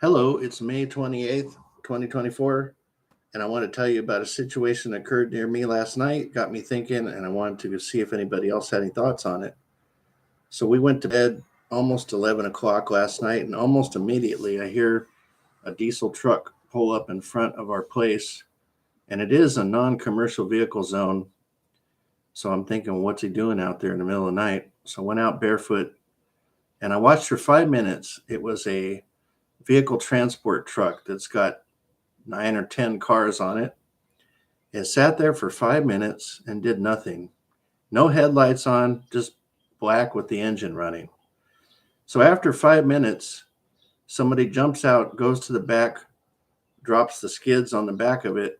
Hello, it's May 28th, 2024, and I want to tell you about a situation that occurred near me last night. Got me thinking, and I wanted to see if anybody else had any thoughts on it. So we went to bed almost 11 o'clock last night, and almost immediately I hear a diesel truck pull up in front of our place, and it is a non commercial vehicle zone. So I'm thinking, what's he doing out there in the middle of the night? So I went out barefoot and I watched for 5 minutes. It was a vehicle transport truck that's got 9 or 10 cars on it. It sat there for 5 minutes and did nothing. No headlights on, just black with the engine running. So after 5 minutes, somebody jumps out, goes to the back, drops the skids on the back of it,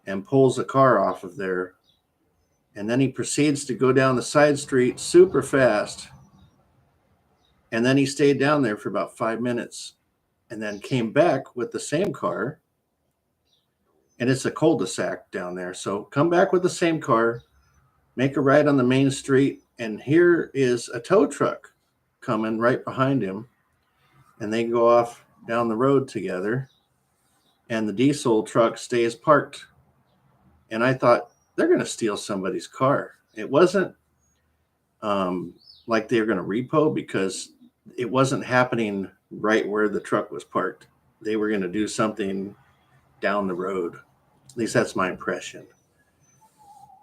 and pulls the car off of there. And then he proceeds to go down the side street super fast. And then he stayed down there for about 5 minutes and then came back with the same car. And it's a cul-de-sac down there. So come back with the same car, make a right on the main street, and here is a tow truck coming right behind him. And they go off down the road together. And the diesel truck stays parked. And I thought, they're going to steal somebody's car. It wasn't like they were going to repo, because it wasn't happening right where the truck was parked. They were going to do something down the road. At least that's my impression.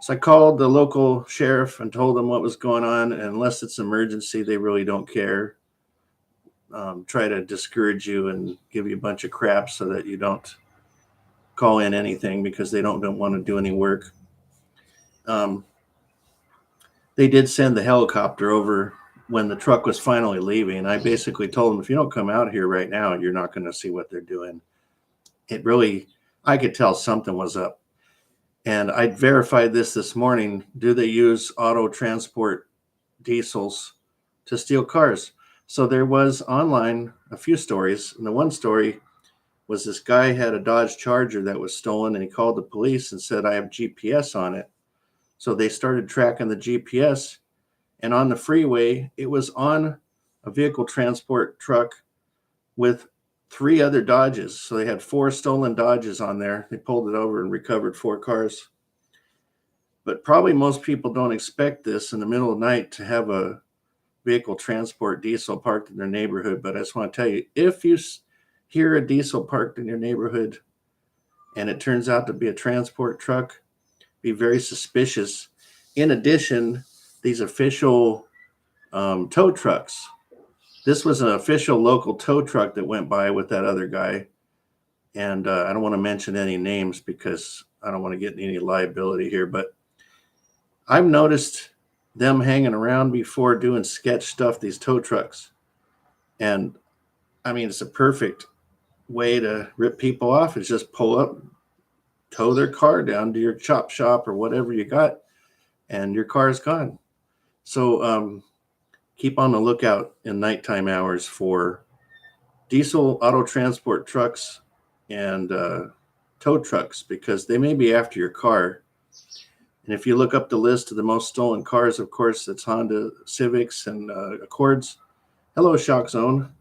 So I called the local sheriff and told them what was going on. And unless it's emergency, they really don't care. Try to discourage you and give you a bunch of crap so that you don't call in anything, because they don't want to do any work. They did send the helicopter over when the truck was finally leaving. I basically told them, if you don't come out here right now, you're not going to see what they're doing. It really, I could tell something was up. And I verified this morning. Do they use auto transport diesels to steal cars? So there was online a few stories. And the one story was this guy had a Dodge Charger that was stolen, and he called the police and said, I have GPS on it. So they started tracking the GPS, and on the freeway, it was on a vehicle transport truck with 3 other Dodges. So they had 4 stolen Dodges on there. They pulled it over and recovered 4 cars. But probably most people don't expect this in the middle of the night to have a vehicle transport diesel parked in their neighborhood. But I just want to tell you, if you hear a diesel parked in your neighborhood and it turns out to be a transport truck, be very suspicious. In addition, these official tow trucks. This was an official local tow truck that went by with that other guy. And I don't want to mention any names because I don't want to get any liability here. But I've noticed them hanging around before doing sketch stuff, these tow trucks. And I mean, it's a perfect way to rip people off. Is just pull up, tow their car down to your chop shop or whatever you got, and your car is gone. So keep on the lookout in nighttime hours for diesel auto transport trucks and tow trucks, because they may be after your car. And if you look up the list of the most stolen cars, of course, it's Honda Civics and Accords. Hello, Shock Zone.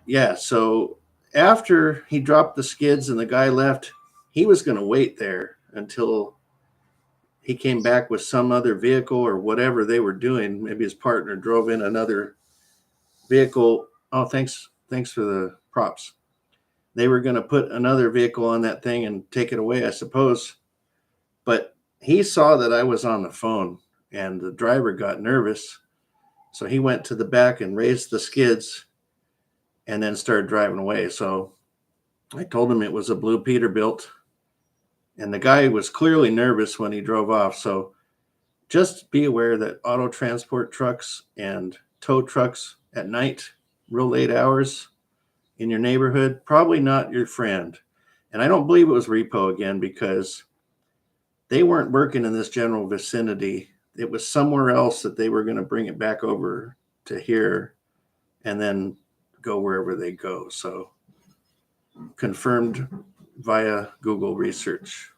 Yeah, so after he dropped the skids and the guy left, he was going to wait there until he came back with some other vehicle or whatever they were doing. Maybe his partner drove in another vehicle. Oh, thanks for the props. They were going to put another vehicle on that thing and take it away, I suppose. But he saw that I was on the phone, and the driver got nervous. So he went to the back and raised the skids and then started driving away. So I told him it was a Blue Peterbilt, and the guy was clearly nervous when he drove off. So just be aware that auto transport trucks and tow trucks at night, real late hours in your neighborhood, probably not your friend. And I don't believe it was repo again, because they weren't working in this general vicinity. It was somewhere else that they were going to bring it back over to here and then go wherever they go. So confirmed via Google research.